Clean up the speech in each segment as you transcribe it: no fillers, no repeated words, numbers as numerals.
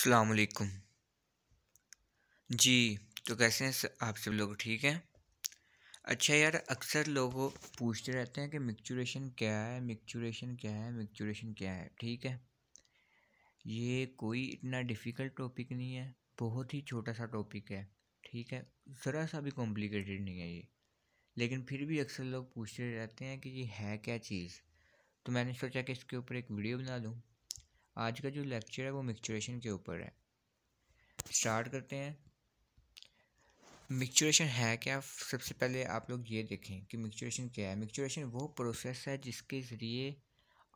अस्सलाम वालेकुम। जी, तो कैसे हैं आप सब लोग ठीक हैं? अच्छा यार, अक्सर लोग वो पूछते रहते हैं कि मिक्चुरेशन क्या है, मिक्चुरेशन क्या है, मिक्चुरेशन क्या है, ठीक है? ये कोई इतना डिफ़िकल्ट टॉपिक नहीं है, बहुत ही छोटा-सा टॉपिक है, ठीक है? ज़रा-सा भी कॉम्प्लिकेटेड नहीं है ये, लेकिन फिर भी अक्सर लोग पूछते रहते हैं कि ये है क्या चीज़? तो मैंने सोचा कि इसके ऊपर एक वीडियो बना दूँ। आज का जो लेक्चर है वो मिक्चुरेशन के ऊपर है। स्टार्ट करते हैं। मिक्सचुरेशन है क्या? सबसे पहले आप लोग ये देखें कि मिक्सचुरेशन क्या है। मिक्सचुरेशन वो प्रोसेस है जिसके ज़रिए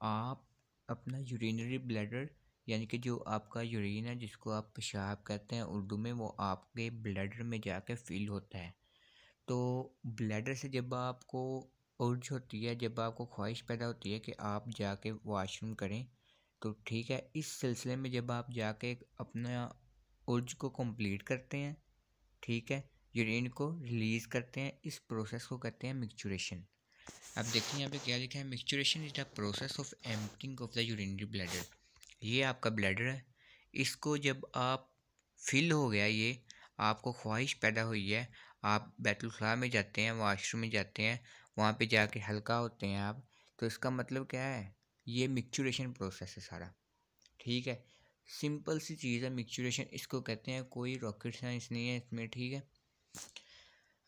आप अपना यूरिनरी ब्लैडर, यानी कि जो आपका यूरिन है जिसको आप पेशाब कहते हैं उर्दू में, वो आपके ब्लैडर में जाके फिल होता है। तो ब्लैडर से जब आपको उर्ज होती है, जब आपको ख्वाहिश पैदा होती है कि आप जाके वॉशरूम करें, तो ठीक है, इस सिलसिले में जब आप जाके अपना उर्ज को कंप्लीट करते हैं, ठीक है, यूरिन को रिलीज़ करते हैं, इस प्रोसेस को कहते हैं मिक्सचुरेशन। अब देखिए यहाँ पे क्या लिखा है, micturition is the process of emptying of the urinary bladder. ये आपका ब्लैडर है, इसको जब आप फिल हो गया, ये आपको ख्वाहिश पैदा हुई है, आप बैतुलखला में जाते हैं, वॉशरूम में जाते हैं, वहाँ पे जाके हल्का होते हैं आप, तो इसका मतलब क्या है, ये मिक्सचुरेशन प्रोसेस है सारा, ठीक है। सिंपल सी चीज़ है मिक्सचुरेशन, इसको कहते हैं, कोई रॉकेट साइंस नहीं है इसमें, ठीक है।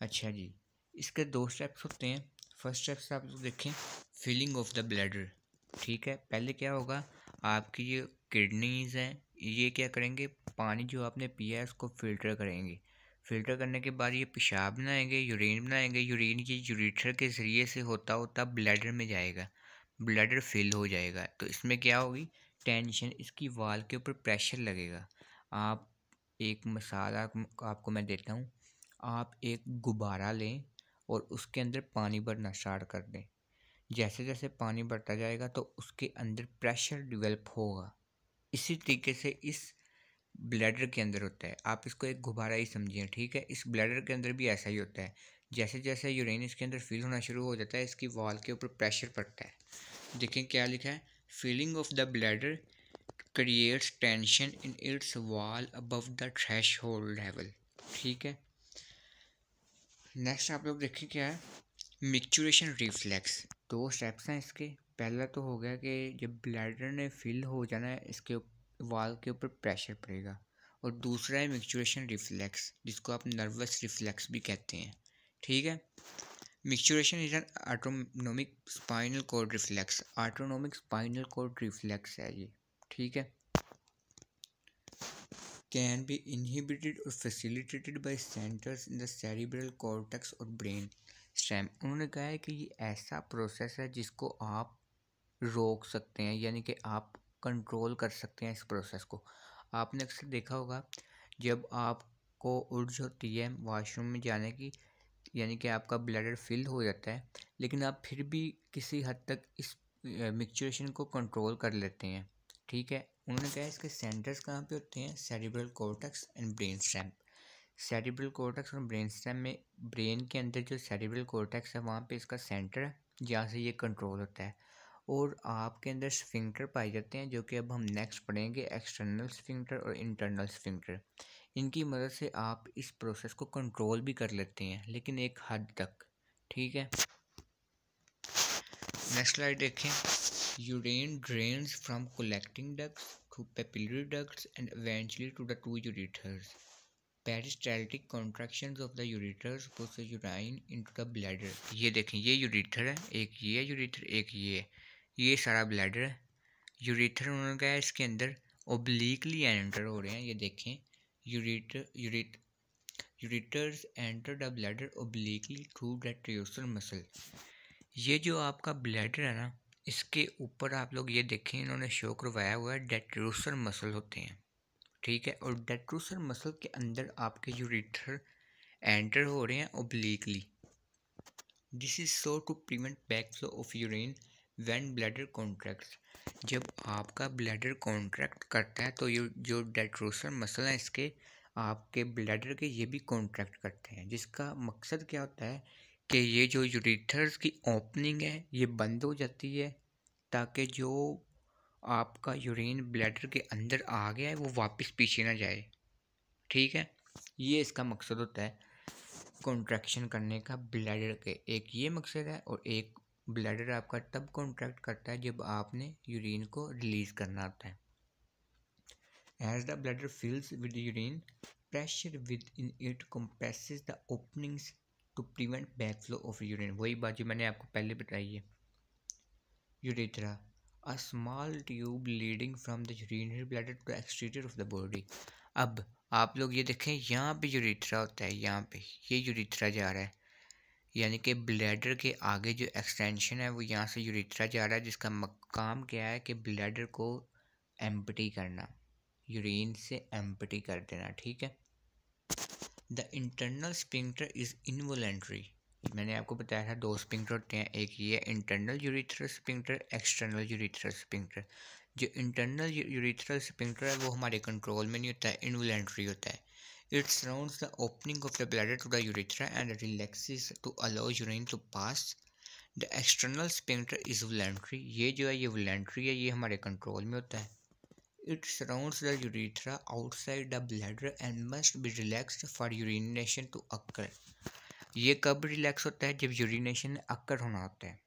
अच्छा जी, इसके दो स्टेप्स होते हैं। फर्स्ट स्टेप्स आप लोग देखें, फिलिंग ऑफ द ब्लैडर, ठीक है। पहले क्या होगा, आपकी जो किडनीज हैं ये क्या करेंगे, पानी जो आपने पिया है उसको फ़िल्टर करेंगे। फ़िल्टर करने के बाद ये पेशाब बनाएंगे, यूरिन बनाएंगे। यूरिन ये यूरिथ्रा के ज़रिए से होता होता ब्लैडर में जाएगा, ब्लैडर फिल हो जाएगा। तो इसमें क्या होगी, टेंशन, इसकी वाल के ऊपर प्रेशर लगेगा। आप एक मसाला आपको मैं देता हूँ, आप एक गुब्बारा लें और उसके अंदर पानी भरना स्टार्ट कर दें। जैसे जैसे पानी बढ़ता जाएगा तो उसके अंदर प्रेशर डेवलप होगा। इसी तरीके से इस ब्लैडर के अंदर होता है, आप इसको एक गुब्बारा ही समझिए, ठीक है। इस ब्लैडर के अंदर भी ऐसा ही होता है। जैसे जैसे यूरेन इसके अंदर फिल होना शुरू हो जाता है, इसकी वॉल के ऊपर प्रेशर पड़ता है। देखें क्या लिखा है, filling of the bladder creates tension in its wall above the threshold level, ठीक है। नेक्स्ट आप लोग देखिए क्या है, मिक्सचुरेशन रिफ्लेक्स। दो स्टेप्स हैं इसके। पहला तो हो गया कि जब ब्लैडर ने फिल हो जाना है, इसके वाल के ऊपर प्रेशर पड़ेगा। और दूसरा है मिक्सचुरेशन रिफ्लेक्स, जिसको आप नर्वस रिफ्लेक्स भी कहते हैं, ठीक है। Micturition is an autonomic spinal cord reflex, autonomic spinal cord reflex है ये, ठीक है। कैन बी इनहिबिटेड और facilitated by centers in the cerebral cortex और ब्रेन स्टेम। उन्होंने कहा है कि ये ऐसा प्रोसेस है जिसको आप रोक सकते हैं, यानी कि आप कंट्रोल कर सकते हैं इस प्रोसेस को। आपने अक्सर देखा होगा, जब आपको उर्ज होती है वॉशरूम में जाने की, यानी कि आपका ब्लैडर फिल हो जाता है, लेकिन आप फिर भी किसी हद तक इस मिक्सचुरेशन को कंट्रोल कर लेते हैं, ठीक है। उन्होंने कहा इसके सेंटर्स कहाँ पे होते हैं, cerebral cortex and brain stem. Cerebral cortex और ब्रेन स्टेम में, ब्रेन के अंदर जो सेरिब्रल कॉर्टेक्स है वहाँ पे इसका सेंटर है जहाँ से ये कंट्रोल होता है। और आपके अंदर स्फिंक्टर पाए जाते हैं, जो कि अब हम नेक्स्ट पढ़ेंगे, एक्सटर्नल स्फिंक्टर और इंटरनल स्फिंक्टर। इनकी मदद से आप इस प्रोसेस को कंट्रोल भी कर लेते हैं, लेकिन एक हद तक, ठीक है। नेक्स्ट स्लाइड देखें, urine drains from collecting ducts through papillary ducts and eventually to the to ureters. Peristaltic contractions of the ureters push urine into the bladder. ये देखें, ये यूरिथर है, एक ये है यूरिथर, एक ये सारा ब्लैडर है। यूरिथर उन्होंने कहा है इसके अंदर ओब्लिकली एंटर हो रहे हैं, ये देखें, ureters enter the bladder obliquely through the detrusor muscle. ये जो आपका ब्लैडर है ना, इसके ऊपर आप लोग ये देखें, इन्होंने शो करवाया हुआ है डेट्रोसर मसल होते हैं, ठीक है। और डेट्रोसर मसल के अंदर आपके यूरिथर एंटर हो रहे हैं obliquely. This is so to prevent back flow of urine when bladder contracts. जब आपका ब्लैडर कॉन्ट्रैक्ट करता है तो ये जो डेट्रोसर मसल है इसके, आपके ब्लैडर के, ये भी कॉन्ट्रैक्ट करते हैं, जिसका मकसद क्या होता है कि ये जो यूरिथर्स की ओपनिंग है ये बंद हो जाती है, ताकि जो आपका यूरिन ब्लैडर के अंदर आ गया है वो वापस पीछे ना जाए। ठीक है, ये इसका मकसद होता है कॉन्ट्रैक्शन करने का ब्लैडर के। एक ये मकसद है, और एक ब्लैडर आपका तब कॉन्ट्रैक्ट करता है जब आपने यूरिन को रिलीज़ करना होता है। As the bladder fills with urine, pressure within it compresses the openings to prevent backflow of urine। वही बात जो मैंने आपको पहले बताई है। Urethra, a small tube leading from the urinary bladder to the exterior of the body। अब आप लोग ये देखें, यहाँ पे यूरिथ्रा होता है, यहाँ पे ये यूरिथ्रा जा रहा है, यानी कि ब्लैडर के आगे जो एक्सटेंशन है वो यहाँ से यूरिथ्रा जा रहा है, जिसका काम क्या है कि ब्लैडर को एम्प्टी करना, यूरिन से एम्प्टी कर देना। ठीक है। The internal sphincter is involuntary. मैंने आपको बताया था दो स्पिंक्टर होते हैं, एक ये internal urethral sphincter, external urethral sphincter. जो इंटरनल यूरिथ्रल स्पिंक्टर है वो हमारे कंट्रोल में नहीं होता है, इनवॉलेंट्री होता है। It surrounds the opening of the bladder to the urethra and relaxes to allow urine to pass. The external sphincter is voluntary. ये जो है ये वॉलेंट्री है, ये हमारे कंट्रोल में होता है। It surrounds the urethra outside the bladder and must be relaxed for urination to occur। ये कब रिलैक्स होता है? जब यूरिनेशन अक्कर होना होता है।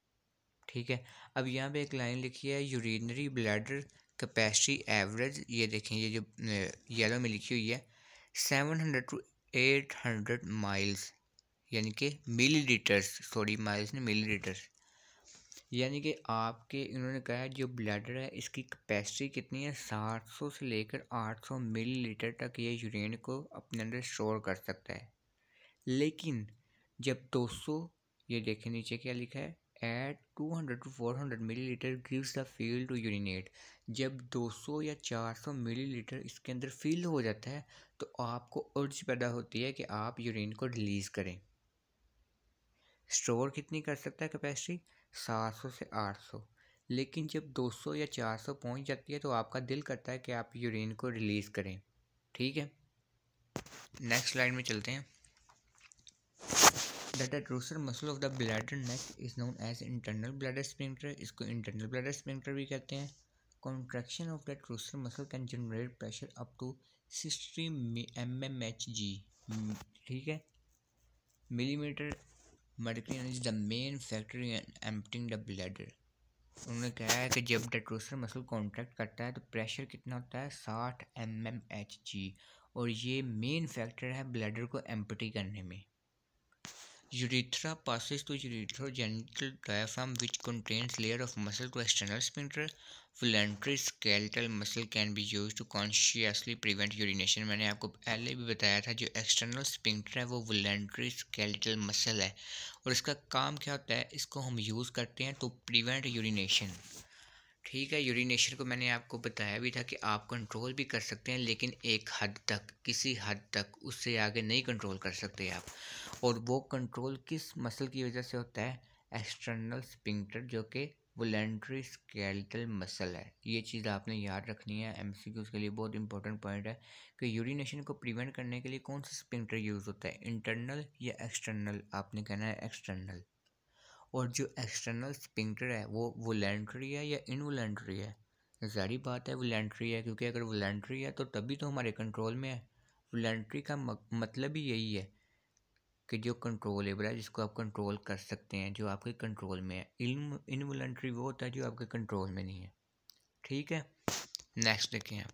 ठीक है। अब यहाँ पे एक लाइन लिखी है, यूरिनरी ब्लैडर कैपेसिटी एवरेज। ये देखें, ये जो येलो में लिखी हुई है 700 to 800 माइल्स, यानी कि मिलीलीटर्स, सॉरी माइल्स नहीं, मिलीलीटर्स। यानी कि आपके इन्होंने कहा है जो ब्लैडर है इसकी कैपेसिटी कितनी है, 700 से लेकर 800 मिलीलीटर तक ये यूरिन को अपने अंदर स्टोर कर सकता है। लेकिन जब 200, ये देखें नीचे क्या लिखा है, at 200 to 400 millilitre gives the feel to urinate. जब 200 या 400 मिलीलीटर इसके अंदर फील हो जाता है तो आपको अर्ज पैदा होती है कि आप यूरिन को रिलीज़ करें। स्टोर कितनी कर सकता है कैपेसिटी, 700 से 800। लेकिन जब 200 या 400 पहुंच जाती है तो आपका दिल करता है कि आप यूरिन को रिलीज़ करें। ठीक है, नेक्स्ट स्लाइड में चलते हैं। The detrusor muscle of the bladder neck is known as internal bladder sphincter. इसको इंटरनल ब्लैडर स्फिंक्टर भी कहते हैं। Contraction of the detrusor muscle can generate pressure up to 60 mmHg। ठीक है, millimeter mercury is the main factor in emptying the bladder. उन्होंने कहा है कि जब डेट्रोसर मसल कॉन्ट्रैक्ट करता है तो प्रेशर कितना होता है, 60 mmHg, और ये मेन फैक्टर है ब्लैडर को एम्प्टी करने में। Urethra passes to urethroगेनिटल diaphragm which contains layer of muscle to external sphincter। voluntary skeletal muscle can be used to consciously prevent urination। मैंने आपको पहले भी बताया था जो एक्सटर्नल स्पिंक्टर है वो वॉलंटरी स्केलेटल मसल है, और इसका काम क्या होता है, इसको हम यूज़ करते हैं टू प्रिवेंट यूरिनेशन। ठीक है, यूरिनेशन को मैंने आपको बताया भी था कि आप कंट्रोल भी कर सकते हैं, लेकिन एक हद तक, किसी हद तक, उससे आगे नहीं कंट्रोल कर सकते आप। और वो कंट्रोल किस मसल की वजह से होता है, एक्सटर्नल स्पिंक्टर, जो कि वॉलंटरी स्केलेटल मसल है। ये चीज़ आपने याद रखनी है, एमसीक्यूज़ के लिए बहुत इंपॉर्टेंट पॉइंट है कि यूरिनेशन को प्रिवेंट करने के लिए कौन सा स्पिंक्टर यूज़ होता है, इंटरनल या एक्सटर्नल। आपने कहना है एक्सटर्नल। और जो एक्सटर्नल स्पिंक्टर है वो वॉलंटरी है या इनवॉलंटरी है? ज़ाहिर बात है वॉलंटरी है, क्योंकि अगर वॉलंटरी है तो तभी तो हमारे कंट्रोल में है। वॉलंटरी का मतलब ही यही है कि जो कंट्रोलेबल है, जिसको आप कंट्रोल कर सकते हैं, जो आपके कंट्रोल में है। इनवॉलंटरी वो होता है जो आपके कंट्रोल में नहीं है। ठीक है, नेक्स्ट देखें आप।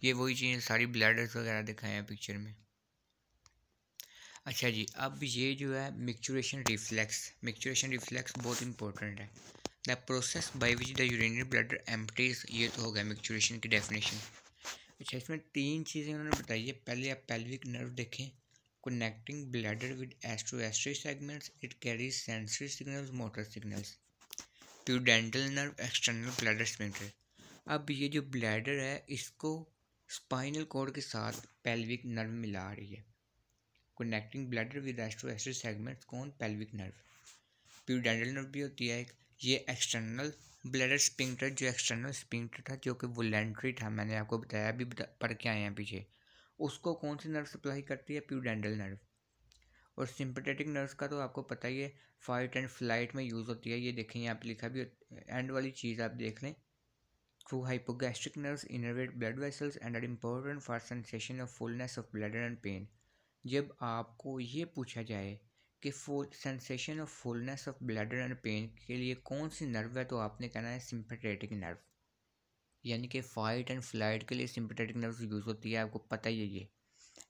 ये वही चीज़, सारी ब्लैडर्स वगैरह दिखाए हैं पिक्चर में। अच्छा जी, अब ये जो है मिक्चुरेशन रिफ्लेक्स बहुत इंपॉर्टेंट है। The process by which the urinary bladder empties, ये तो हो गया मिक्चुरेशन की डेफिनेशन। अच्छा, इसमें 3 चीज़ें उन्होंने बताई है। पहले आप पेल्विक नर्व देखें, कनेक्टिंग ब्लैडर विद एस्ट्रोएस्ट्री segments, it carries sensory signals, motor signals. Pudendal nerve, external bladder sphincter. अब ये जो ब्लैडर है इसको स्पाइनल कॉर्ड के साथ पेल्विक नर्व मिला रही है। कनेक्टिंग ब्लैडर विद एस्ट्रोएस्ट्री सेगमेंट्स, कौन, पेल्विक नर्व। प्यूडेंटल नर्व भी होती है एक। ये एक्सटर्नल ब्लैडर स्फिंक्टर, जो एक्सटर्नल स्फिंक्टर था जो कि वॉलंटरी था, मैंने आपको बताया, अभी पढ़ के आए हैं पीछे, उसको कौन सी नर्व सप्लाई करती है, प्यूडेंटल नर्व। और सिंपैथेटिक नर्व्स का तो आपको पता ही है, फाइट एंड फ्लाइट में यूज़ होती है। ये देखें यहाँ पे लिखा भी, एंड वाली चीज़ आप देख लें, through hypogastric nerves innervate blood vessels and are important for sensation of fullness of bladder and pain. जब आपको ये पूछा जाए कि full sensation of fullness of bladder and pain के लिए कौन सी नर्व है, तो आपने कहना है सिंपैथेटिक नर्व, यानी कि फाइट एंड फ्लाइट के लिए सिंपैथेटिक नर्व यूज़ होती है, आपको पता ही है ये,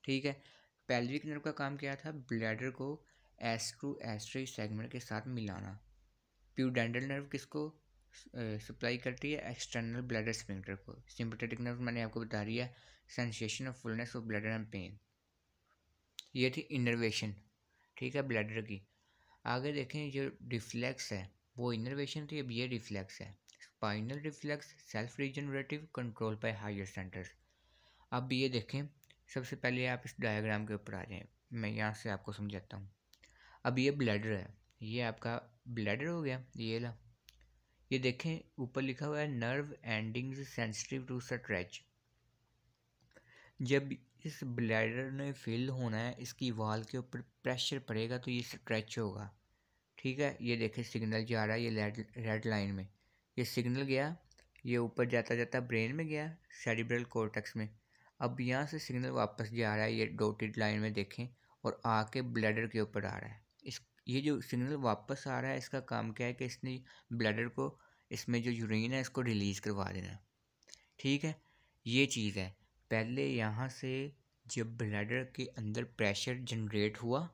ठीक है। पेल्विक नर्व का काम क्या था? ब्लैडर को एस्ट्रो सेगमेंट के साथ मिलाना। प्यूडेंटल नर्व किसको सप्लाई करती है? एक्सटर्नल ब्लैडर स्फिंक्टर को। सिंपैथेटिक नर्व मैंने आपको बता दिया, sensation of fullness of bladder and pain. ये थी इनर्वेशन, ठीक है, ब्लैडर की। आगे देखें, जो रिफ्लेक्स है वो इनर्वेशन थी, अब ये रिफ्लेक्स है। Spinal reflex self regenerative control by higher centres. अब ये देखें, सबसे पहले आप इस डायग्राम के ऊपर आ जाएं, मैं यहाँ से आपको समझाता हूँ। अब ये ब्लैडर है, ये आपका ब्लैडर हो गया, ये ला, ये देखें ऊपर लिखा हुआ है nerve endings sensitive to stretch. जब इस ब्लैडर ने फिल होना है, इसकी वॉल के ऊपर प्रेशर पड़ेगा तो ये स्ट्रेच होगा, ठीक है। ये देखें सिग्नल जा रहा है, ये रेड लाइन में ये सिग्नल गया, ये ऊपर जाता जाता ब्रेन में गया, सेरिब्रल कॉर्टेक्स में। अब यहाँ से सिग्नल वापस जा रहा है, ये डॉटेड लाइन में देखें, और आके ब्लैडर के ऊपर आ रहा है। ये जो सिग्नल वापस आ रहा है, इसका काम क्या है कि इसने ब्लैडर को, इसमें जो यूरिन है इसको रिलीज़ करवा देना, ठीक है। ये चीज़ है, पहले यहाँ से जब ब्लैडर के अंदर प्रेशर जनरेट हुआ,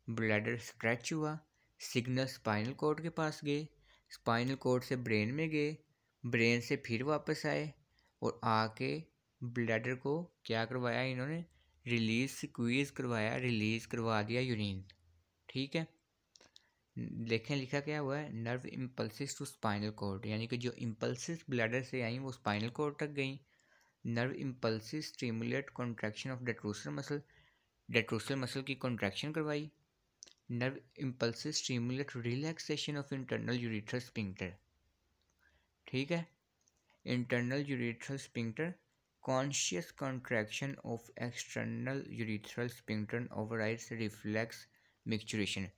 ब्लैडर स्ट्रेच हुआ, सिग्नल स्पाइनल कॉर्ड के पास गए, स्पाइनल कॉर्ड से ब्रेन में गए, ब्रेन से फिर वापस आए, और आके ब्लैडर को क्या करवाया इन्होंने? रिलीज स्क्वीज़ करवाया, रिलीज़ करवा दिया यूरिन, ठीक है। देखें लिखा क्या हुआ है? Nerve impulses to spinal cord, यानी कि जो इम्पल्सिस ब्लैडर से आई वो स्पाइनल कॉर्ड तक गई। Nerve impulses stimulate contraction of detrusor muscle की कॉन्ट्रैक्शन करवाई। Nerve impulses stimulate relaxation of internal urethral sphincter, ठीक है। Internal urethral sphincter, conscious contraction of external urethral sphincter overrides reflex micturition.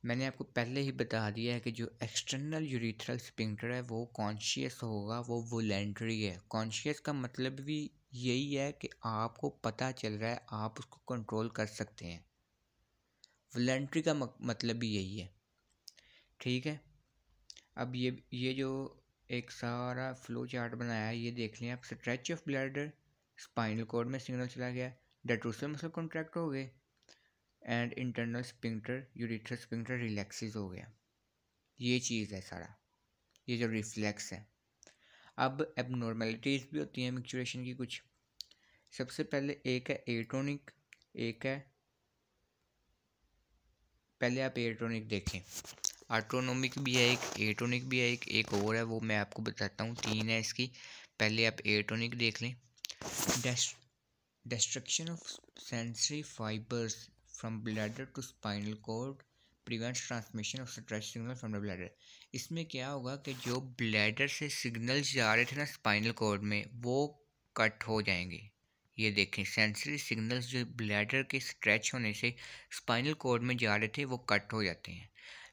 मैंने आपको पहले ही बता दिया है कि जो एक्सटर्नल यूरिथ्रल स्फिंक्टर है वो कॉन्शियस होगा, वो वोलेंट्री है। कॉन्शियस का मतलब भी यही है कि आपको पता चल रहा है, आप उसको कंट्रोल कर सकते हैं। वोलेंट्री का मतलब भी यही है, ठीक है। अब ये जो एक सारा फ्लो चार्ट बनाया है, ये देख लें आप। Stretch of bladder, spinal cord में सिग्नल चला गया, डेट्रोसल मसल कॉन्ट्रैक्ट हो गए, and internal sphincter urethral sphincter relaxes हो गया। ये चीज़ है सारा, ये जो रिफ्लेक्स है। अब एबनॉर्मेलिटीज़ भी होती हैं मिक्चुरेशन की कुछ। सबसे पहले एक है एटोनिक, एक है, पहले आप एटोनिक देखें। ऑटोनोमिक भी है एक, एटोनिक भी है एक और है, वो मैं आपको बताता हूँ, 3 है इसकी। पहले आप एटोनिक देख लें। Destruction of sensory fibres from bladder to spinal cord prevents transmission of stretch signal from the bladder. इसमें क्या होगा कि जो ब्लैडर से सिग्नल्स जा रहे थे ना स्पाइनल कॉर्ड में, वो कट हो जाएंगे। ये देखें, सेंसरी सिग्नल्स जो ब्लैडर के स्ट्रेच होने से स्पाइनल कॉर्ड में जा रहे थे वो कट हो जाते हैं।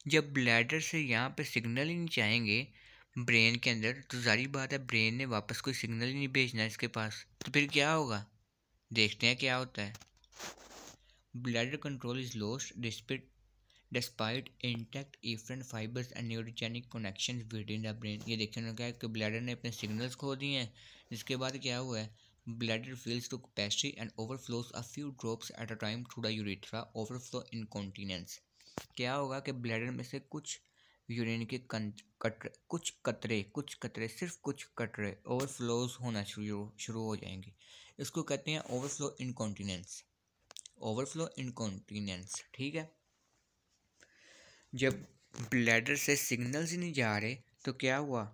जब ब्लैडर से यहाँ पे सिग्नल ही नहीं जाएंगे ब्रेन के अंदर, तो जारी बात है ब्रेन ने वापस कोई सिग्नल ही नहीं भेजना इसके पास, तो फिर क्या होगा? देखते हैं क्या होता है। Bladder control is lost despite intact efferent fibres and neurogenic connection with in the brain. ये देखने को क्या है कि ब्लैडर ने अपने सिग्नल्स खो दिए हैं, जिसके बाद क्या हुआ है? Bladder fills to capacity and overflows a few drops at a time through the urethra, overflow incontinence. क्या होगा कि ब्लैडर में से कुछ यूरिन के कुछ कतरे सिर्फ कुछ कतरे ओवरफ्लोज होना शुरू हो जाएंगे। इसको कहते हैं ओवरफ्लो इनकॉन्टिनेंस, ओवरफ्लो इनकॉन्टिनेंस, ठीक है। जब ब्लैडर से सिग्नल्स ही नहीं जा रहे तो क्या हुआ?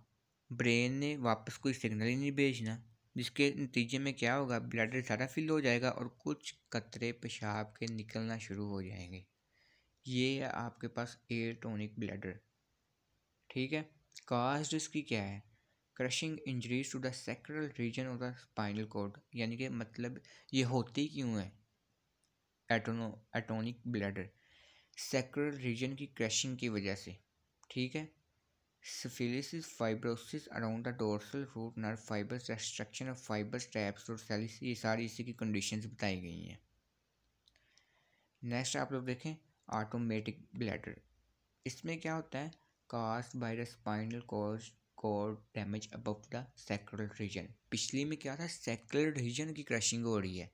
ब्रेन ने वापस कोई सिग्नल ही नहीं भेजना, जिसके नतीजे में क्या होगा? ब्लैडर ज़्यादा फिल हो जाएगा और कुछ कतरे पेशाब के निकलना शुरू हो जाएंगे। ये है आपके पास एटोनिक ब्लैडर, ठीक है। काज इसकी क्या है? Crushing injuries to the sacral region of the spinal cord, यानी कि मतलब ये होती क्यों है एटोनिक ब्लैडर? सैक्रल रीजन की क्रशिंग की वजह से, ठीक है। Syphilis, fibrosis around the dorsal root nerve fibres, destruction of fibres, taps और सेल्स, ये सारी इसी की कंडीशंस बताई गई हैं। नेक्स्ट आप लोग देखें ऑटोमेटिक ब्लैडर। इसमें क्या होता है, caused by the spinal cord damage above the sacral region. पिछली में क्या था, सैक्रल रीजन की क्रशिंग हो रही है,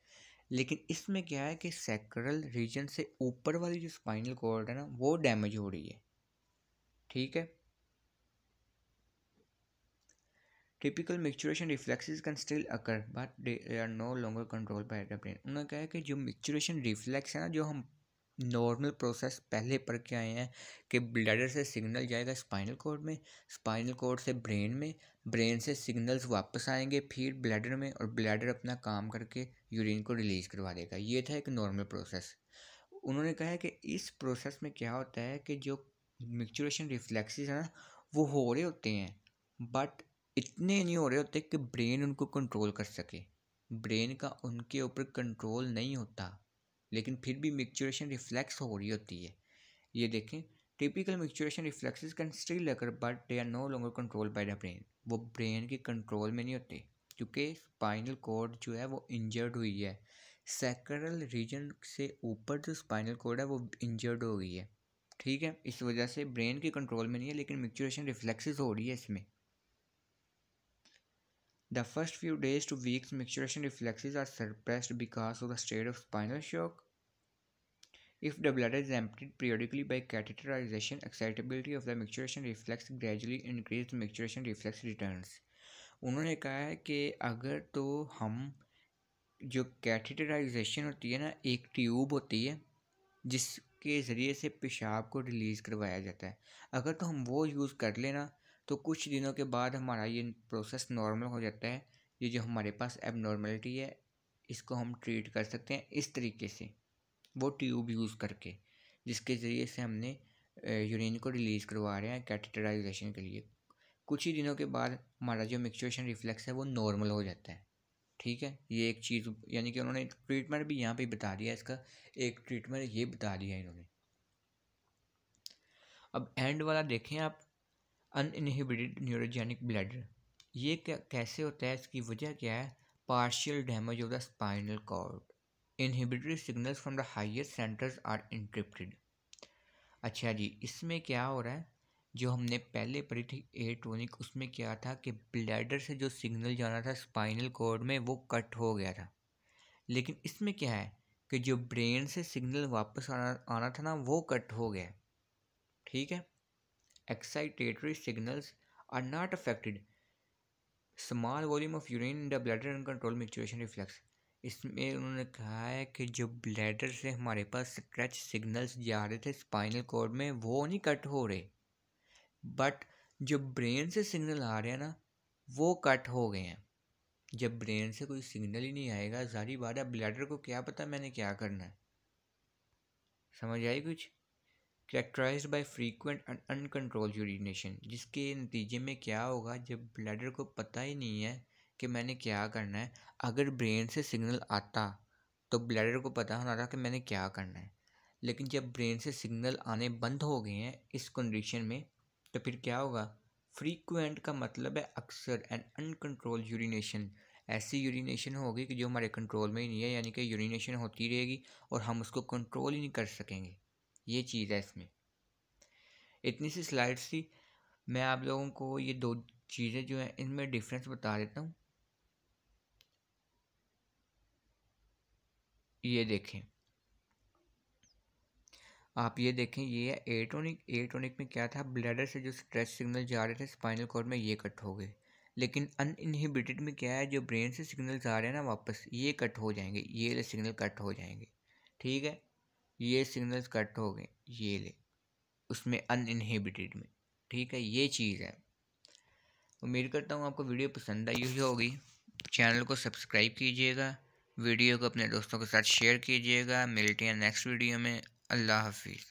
लेकिन इसमें क्या है कि सैक्रल रीजन से ऊपर वाली जो स्पाइनल कॉर्ड है ना वो डैमेज हो रही है। ठीक है। Typical maturation reflexes can still occur but they are no longer control by the brain. उन्होंने कहा है कि जो मैच्योरेशन रिफ्लेक्स है ना, जो हम नॉर्मल प्रोसेस पहले पढ़ के आए हैं कि ब्लैडर से सिग्नल जाएगा स्पाइनल कॉर्ड में, स्पाइनल कॉर्ड से ब्रेन में, ब्रेन से सिग्नल्स वापस आएंगे फिर ब्लैडर में, और ब्लैडर अपना काम करके यूरिन को रिलीज़ करवा देगा। ये था एक नॉर्मल प्रोसेस। उन्होंने कहा है कि इस प्रोसेस में क्या होता है कि जो मैच्योरेशन रिफ्लेक्सेस हैं ना वो हो रहे होते हैं, बट इतने नहीं हो रहे होते कि ब्रेन उनको कंट्रोल कर सके। ब्रेन का उनके ऊपर कंट्रोल नहीं होता, लेकिन फिर भी मैच्योरेशन रिफ्लेक्स हो रही होती है। ये देखें, typical maturation reflexes can still occur but they are no longer control by the brain. वो ब्रेन के कंट्रोल में नहीं होते क्योंकि स्पाइनल कॉर्ड जो है वो इंजर्ड हुई है। सैक्रल रीजन से ऊपर जो स्पाइनल कॉर्ड है वो इंजर्ड हो गई है। ठीक है, इस वजह से ब्रेन के कंट्रोल में नहीं है, लेकिन मैच्योरेशन रिफ्लेक्सेस हो रही है इसमें। The first few days to weeks maturation reflexes are suppressed because of the state of spinal shock. If the bladder is emptied periodically by catheterization, excitability of the maturation reflex gradually increased, maturation reflex returns. उन्होंने कहा है कि अगर तो हम जो catheterization होती है ना, एक ट्यूब होती है जिसके ज़रिए से पेशाब को रिलीज़ करवाया जाता है, अगर तो हम वो यूज़ कर लेना तो कुछ दिनों के बाद हमारा ये प्रोसेस नॉर्मल हो जाता है। ये जो हमारे पास एबनॉर्मलिटी है इसको हम ट्रीट कर सकते हैं इस तरीके से, वो ट्यूब यूज़ करके जिसके ज़रिए से हमने यूरिन को रिलीज़ करवा रहे हैं कैथेटराइजेशन के लिए। कुछ ही दिनों के बाद हमारा जो मैच्योरेशन रिफ्लेक्स है वो नॉर्मल हो जाता है। ठीक है, ये एक चीज़, यानी कि उन्होंने ट्रीटमेंट भी यहाँ पे बता दिया, इसका एक ट्रीटमेंट ये बता दिया इन्होंने। अब एंड वाला देखें आप, अनइनहिबिटेड न्यूरोजेनिक ब्लैडर। ये क्या कैसे होता है, इसकी वजह क्या है, partial damage of the spinal cord, inhibitory signals from the higher centres are interrupted. अच्छा जी, इसमें क्या हो रहा है, जो हमने पहले पढ़ी थी एटोनिक, उसमें क्या था कि ब्लैडर से जो सिग्नल जाना था स्पाइनल कॉर्ड में वो कट हो गया था, लेकिन इसमें क्या है कि जो ब्रेन से सिग्नल वापस आना था ना वो कट हो गया। ठीक है, excitatory signals are not affected, small volume of urine in the bladder uncontrolled maturation reflex। इसमें उन्होंने कहा है कि जो ब्लैडर से हमारे पास स्ट्रेच सिग्नल्स जा रहे थे स्पाइनल कॉर्ड में वो नहीं कट हो रहे, बट जो ब्रेन से सिग्नल आ रहे हैं ना वो कट हो गए हैं। जब ब्रेन से कोई सिग्नल ही नहीं आएगा, जारी बात है ब्लैडर को क्या पता मैंने क्या करना है। समझ आई कुछ? Characterised by frequent and uncontrolled urination, जिसके नतीजे में क्या होगा, जब ब्लैडर को पता ही नहीं है कि मैंने क्या करना है। अगर ब्रेन से सिग्नल आता तो ब्लैडर को पता होना था कि मैंने क्या करना है, लेकिन जब ब्रेन से सिग्नल आने बंद हो गए हैं इस कंडीशन में, तो फिर क्या होगा, फ्रीक्वेंट का मतलब है अक्सर, एंड अनकंट्रोल्ड यूरिनेशन, ऐसी यूरिनेशन होगी कि जो हमारे कंट्रोल में ही नहीं है, यानी कि यूरिनेशन होती रहेगी और हम उसको कंट्रोल ही नहीं कर सकेंगे। ये चीज़ है इसमें। इतनी सी स्लाइड्स थी, मैं आप लोगों को ये दो चीज़ें जो हैं इनमें डिफरेंस बता देता हूँ। ये देखें, आप ये देखें, ये है एटोनिक। एटोनिक में क्या था, ब्लैडर से जो स्ट्रेच सिग्नल जा रहे थे स्पाइनल कॉर्ड में ये कट हो गए, लेकिन अनइनहिबिटेड में क्या है, जो ब्रेन से सिग्नल्स आ रहे हैं ना वापस, ये कट हो जाएंगे, ये ले सिग्नल कट हो जाएंगे। ठीक है, ये सिग्नल्स कट हो गए, ये ले उसमें अनइनहिबिटेड में। ठीक है, ये चीज़ है। उम्मीद करता हूँ आपको वीडियो पसंद आई हुई होगी। चैनल को सब्सक्राइब कीजिएगा, वीडियो को अपने दोस्तों के साथ शेयर कीजिएगा। मिलते हैं नेक्स्ट वीडियो में। अल्लाह हाफिज़।